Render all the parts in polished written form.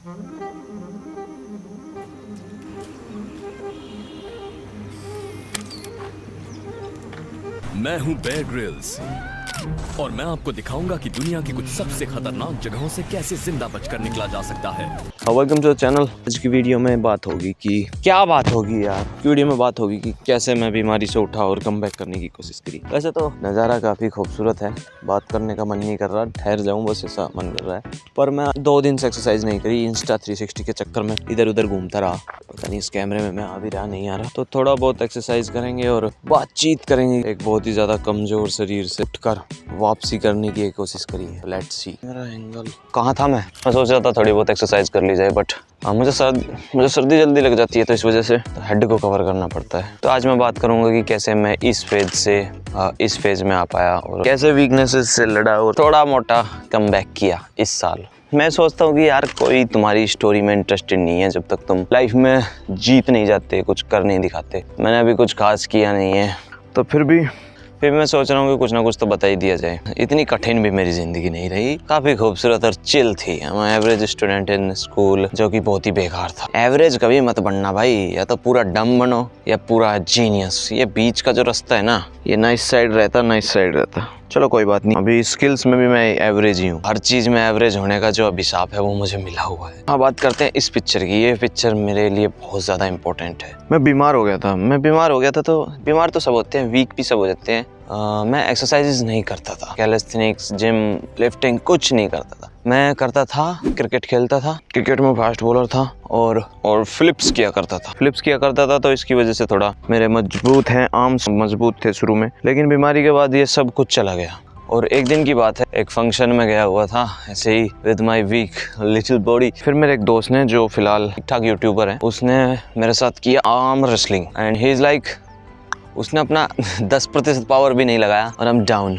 मैं हूं Bear Grylls और मैं आपको दिखाऊंगा कि दुनिया की कुछ सबसे खतरनाक जगहों से कैसे जिंदा बचकर निकला जा सकता है। Welcome to the channel. आज की वीडियो में बात होगी कि क्या बात होगी यार, वीडियो में बात होगी कि कैसे मैं बीमारी से उठा और कम बैक करने की कोशिश करी। वैसे तो नज़ारा काफ़ी खूबसूरत है, बात करने का मन नहीं कर रहा, ठहर जाऊँ बस ऐसा मन कर रहा है। पर मैं 2 दिन से एक्सरसाइज नहीं करी, इंस्टा 360 के चक्कर में इधर उधर घूमता रहा। पता नहीं इस कैमरे में मैं आ भी रहा नहीं आ रहा। तो थोड़ा बहुत एक्सरसाइज करेंगे और बातचीत करेंगे। एक बहुत ही ज़्यादा कमज़ोर शरीर से उठकर वापसी करने की कोशिश करी है। Let's see. मेरा एंगल कहाँ था? मैं सोच रहा था थोड़ी बहुत एक्सरसाइज कर ली जाए, बट मुझे सर्दी जल्दी लग जाती है, तो इस वजह से हेड को कवर करना पड़ता है। तो आज मैं बात करूंगा कि कैसे मैं इस फेज से इस फेज में आ पाया और कैसे वीकनेसेस से लड़ा और थोड़ा मोटा कम बैक किया इस साल। मैं सोचता हूँ कि यार कोई तुम्हारी स्टोरी में इंटरेस्टेड नहीं है जब तक तुम लाइफ में जीत नहीं जाते, कुछ कर नहीं दिखाते। मैंने अभी कुछ खास किया नहीं है, तो फिर मैं सोच रहा हूँ कि कुछ ना कुछ तो बता ही दिया जाए। इतनी कठिन भी मेरी ज़िंदगी नहीं रही, काफ़ी खूबसूरत और चिल थी। मैं एवरेज स्टूडेंट इन स्कूल, जो कि बहुत ही बेकार था। एवरेज कभी मत बनना भाई, या तो पूरा डम बनो या पूरा जीनियस। ये बीच का जो रास्ता है ना, ये ना इस साइड रहता ना इस साइड रहता। चलो कोई बात नहीं, अभी स्किल्स में भी मैं एवरेज ही हूँ। हर चीज़ में एवरेज होने का जो अभिशाप है वो मुझे मिला हुआ है। हाँ, बात करते हैं इस पिक्चर की। ये पिक्चर मेरे लिए बहुत ज़्यादा इंपॉर्टेंट है। मैं बीमार हो गया था। तो बीमार तो सब होते हैं, वीक भी सब हो जाते हैं। मैं एक्सरसाइजेज नहीं करता था, कैलिस्थेनिक्स, जिम, लिफ्टिंग कुछ नहीं करता था। मैं करता था क्रिकेट खेलता था, क्रिकेट में फास्ट बॉलर था और फ्लिप्स किया करता था। तो इसकी वजह से थोड़ा मेरे मजबूत हैं, आर्म्स मजबूत थे शुरू में, लेकिन बीमारी के बाद ये सब कुछ चला गया। और एक दिन की बात है, एक फंक्शन में गया हुआ था ऐसे ही with my weak little body. फिर मेरे एक दोस्त ने, जो फिलहाल ठीक ठाक यूट्यूबर है, उसने मेरे साथ किया arm wrestling and he is like, उसने अपना 10% पावर भी नहीं लगाया और हम डाउन।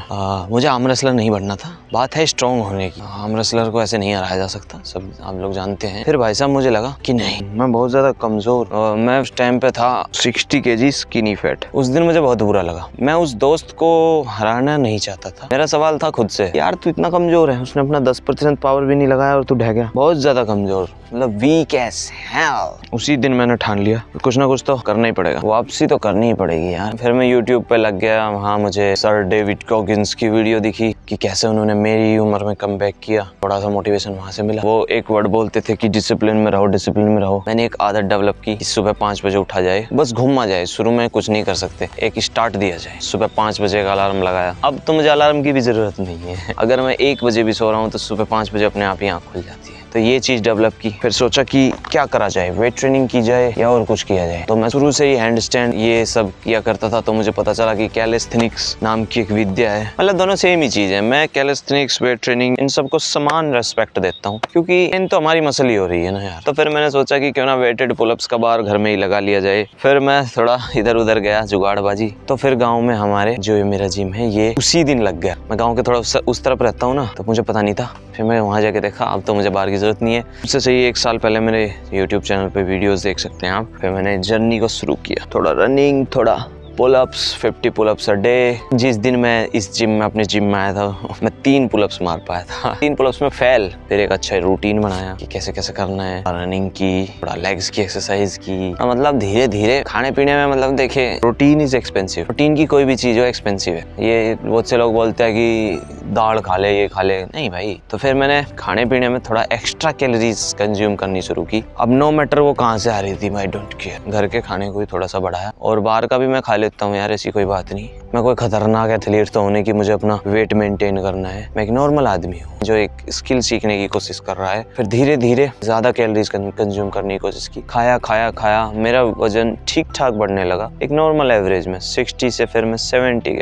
मुझे आर्म रेसलर नहीं बनना था, बात है स्ट्रॉन्ग होने की। आर्म रेसलर को ऐसे नहीं हराया जा सकता, सब आप लोग जानते हैं। फिर भाई साहब मुझे लगा कि नहीं, मैं बहुत ज़्यादा कमज़ोर, मैं उस टाइम पे था 60 kg स्किनी फैट। उस दिन मुझे बहुत बुरा लगा। मैं उस दोस्त को हराना नहीं चाहता था। मेरा सवाल था खुद से, यार तू इतना कमज़ोर है, उसने अपना 10% पावर भी नहीं लगाया और तू ढह गया। बहुत ज़्यादा कमज़ोर, मतलब वीक एज हेल। उसी दिन मैंने ठान लिया कुछ ना कुछ तो करना ही पड़ेगा, वापसी तो करनी ही पड़ेगी यार। फिर मैं यूट्यूब पे लग गया। वहाँ मुझे सर डेविड कॉगिंस की वीडियो दिखी कि कैसे उन्होंने मेरी उम्र में कम बैक किया। थोड़ा सा मोटिवेशन वहाँ से मिला। वो एक वर्ड बोलते थे कि डिसिप्लिन में रहो। मैंने एक आदत डेवलप की, सुबह 5 बजे उठा जाए, बस घूमा जाए। शुरू में कुछ नहीं कर सकते, एक स्टार्ट दिया जाए। सुबह 5 बजे का अलार्म लगाया। अब तो मुझे अलार्म की भी जरूरत नहीं है। अगर मैं 1 बजे भी सो रहा हूँ तो सुबह 5 बजे अपने आप ही आँख खुल जाती है। तो ये चीज़ डेवलप की। फिर सोचा कि क्या करा जाए, वेट ट्रेनिंग की जाए या और कुछ किया जाए। तो मैं शुरू से ही हैंड स्टैंड ये सब किया करता था। तो मुझे पता चला कि कैलिस्थेनिक्स नाम की एक विद्या है, मतलब दोनों सेम ही चीज़ है। मैं कैलिस्थेनिक्स, वेट ट्रेनिंग, इन सबको समान रेस्पेक्ट देता हूँ, क्योंकि इन तो हमारी मसल ही हो रही है ना यार। तो फिर मैंने सोचा कि क्यों ना वेटेड पुलअप्स का बार घर में ही लगा लिया जाए। फिर मैं थोड़ा इधर उधर गया, जुगाड़बाजी। तो फिर गाँव में हमारे जो मेरा जिम है, ये उसी दिन लग गया। मैं गाँव के थोड़ा उस तरफ रहता हूँ ना, तो मुझे पता नहीं था। फिर मैं वहाँ जाके देखा, अब तो मुझे बाहर की जरूरत नहीं है। उससे सही 1 साल पहले मेरे YouTube चैनल पे वीडियोस देख सकते हैं आप। फिर मैंने जर्नी को शुरू किया, थोड़ा रनिंग, थोड़ा पुलअप्स, 50 पुलअप्स अ डे। जिस दिन मैं इस जिम में, अपने जिम में आया था, मैं 3 पुलअप्स मार पाया था। 3 पुलअप्स में फेल। फिर एक अच्छा रूटीन बनाया कि कैसे कैसे करना है। रनिंग की, थोड़ा लेग्स की एक्सरसाइज की। मतलब धीरे धीरे खाने पीने में, मतलब देखिए, प्रोटीन इज एक्सपेंसिव। प्रोटीन की कोई भी चीज़ हो एक्सपेंसिव है। ये बहुत से लोग बोलते हैं कि दाल खा ले, ये खा ले, नहीं भाई। तो फिर मैंने खाने पीने में थोड़ा एक्स्ट्रा कैलोरीज कंज्यूम करनी शुरू की। अब नो मैटर वो कहाँ से आ रही थी, आई डोंट केयर। घर के खाने को ही थोड़ा सा बढ़ाया और बाहर का भी मैं खा लेता हूँ यार, ऐसी कोई बात नहीं। मैं कोई खतरनाक एथलीट तो होने की मुझे अपना वेट मेंटेन करना है। मैं एक नॉर्मल आदमी हूँ जो एक स्किल सीखने की कोशिश कर रहा है। फिर धीरे धीरे ज्यादा कैलोरीज कंज्यूम करने की कोशिश की। खाया, मेरा वजन ठीक ठाक बढ़ने लगा, एक नॉर्मल एवरेज में 60 से फिर मैं 70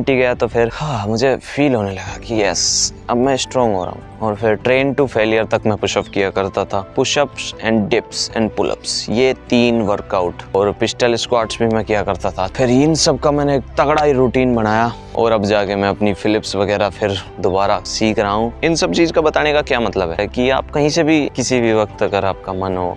गया। तो फिर मुझे फील होने लगा कि यस, अब मैं स्ट्रॉन्ग हो रहा हूँ। और फिर ट्रेन टू फेलियर तक मैं पुशअप किया करता था। Pushups and dips and pullups, ये 3 वर्कआउट। और पिस्टल स्क्वाट्स भी मैं किया करता था। फिर इन सब का मैंने एक तगड़ा ही रूटीन बनाया और अब जाके मैं अपनी फिलिप्स वगैरह फिर दोबारा सीख रहा हूँ। इन सब चीज़ का बताने का क्या मतलब है कि आप कहीं से भी किसी भी वक्त, अगर आपका मन हो,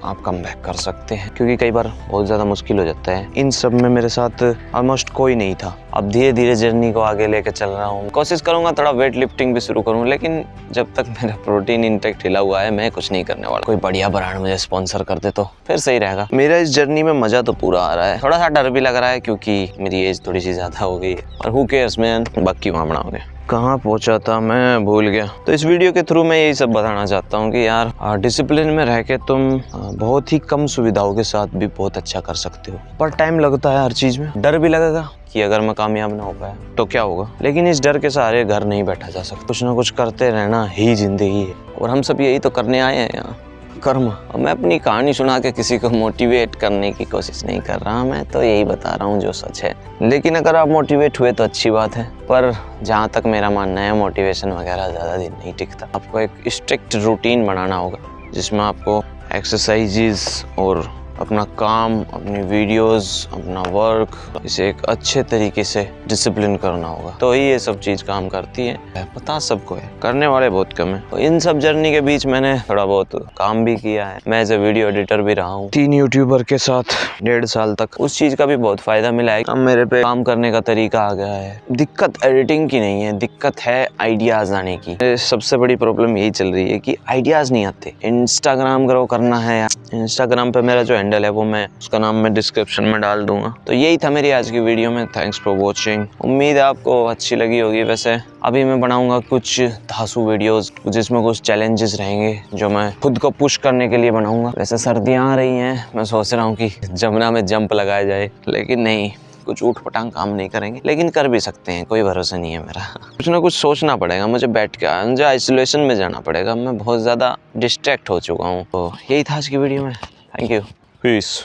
आप कम बैक कर सकते हैं, क्योंकि कई बार बहुत ज़्यादा मुश्किल हो जाता है। इन सब में मेरे साथ ऑलमोस्ट कोई नहीं था। अब धीरे धीरे जर्नी को आगे लेके चल रहा हूँ। कोशिश करूँगा थोड़ा वेट लिफ्टिंग भी शुरू करूँ, लेकिन जब तक मेरा प्रोटीन इंटेक ढीला हुआ है मैं कुछ नहीं करने वाला। कोई बढ़िया ब्रांड मुझे स्पॉन्सर कर दे तो फिर सही रहेगा। मेरा इस जर्नी में मजा तो पूरा आ रहा है, थोड़ा सा डर भी लग रहा है क्योंकि मेरी एज थोड़ी सी ज़्यादा हो गई है, और हु केयर्स मैन, बाकी मामला हो गया। कहाँ पहुंचा था मैं, भूल गया। तो इस वीडियो के थ्रू मैं यही सब बताना चाहता हूँ कि यार डिसिप्लिन में रह के तुम बहुत ही कम सुविधाओं के साथ भी बहुत अच्छा कर सकते हो। पर टाइम लगता है हर चीज़ में, डर भी लगेगा कि अगर मैं कामयाब ना हो पाया तो क्या होगा, लेकिन इस डर के सहारे घर नहीं बैठा जा सकता। कुछ ना कुछ करते रहना ही जिंदगी है, और हम सब यही तो करने आए हैं यहाँ, कर्म। मैं अपनी कहानी सुना के किसी को मोटिवेट करने की कोशिश नहीं कर रहा, मैं तो यही बता रहा हूँ जो सच है। लेकिन अगर आप मोटिवेट हुए तो अच्छी बात है, पर जहाँ तक मेरा मानना है मोटिवेशन वगैरह ज़्यादा दिन नहीं टिकता। आपको एक स्ट्रिक्ट रूटीन बनाना होगा जिसमें आपको एक्सरसाइजेज और अपना काम, अपनी वीडियोस, अपना वर्क, इसे एक अच्छे तरीके से डिसिप्लिन करना होगा, तो ही ये सब चीज़ काम करती है। पता सबको है, करने वाले बहुत कम है। तो इन सब जर्नी के बीच मैंने थोड़ा बहुत काम भी किया है। मैं एज ए वीडियो एडिटर भी रहा हूँ 3 यूट्यूबर के साथ 1.5 साल तक। उस चीज़ का भी बहुत फ़ायदा मिला है। अब मेरे पे काम करने का तरीका आ गया है। दिक्कत एडिटिंग की नहीं है, दिक्कत है आइडियाज़ आने की। सबसे बड़ी प्रॉब्लम यही चल रही है कि आइडियाज़ नहीं आते। इंस्टाग्राम ग्रो करना है, इंस्टाग्राम पे मेरा जो हैंडल है वो मैं उसका नाम मैं डिस्क्रिप्शन में डाल दूंगा। तो यही था मेरी आज की वीडियो में। Thanks for watching. उम्मीद है आपको अच्छी लगी होगी। वैसे अभी मैं बनाऊंगा कुछ धांसू वीडियोस जिसमें कुछ चैलेंजेस रहेंगे जो मैं खुद को पुश करने के लिए बनाऊंगा। वैसे सर्दियाँ आ रही हैं, मैं सोच रहा हूँ कि जमुना में जंप लगाया जाए, लेकिन नहीं, कुछ ऊट पटांग काम नहीं करेंगे, लेकिन कर भी सकते हैं, कोई भरोसा नहीं है मेरा। कुछ ना कुछ सोचना पड़ेगा मुझे बैठ के, मुझे आइसोलेशन में जाना पड़ेगा। मैं बहुत ज़्यादा डिस्ट्रैक्ट हो चुका हूँ। तो यही था आज की वीडियो में। Thank you, piece.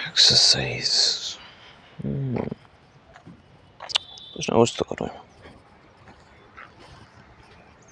एक्सरसाइज कुछ ना कुछ तो करूँ।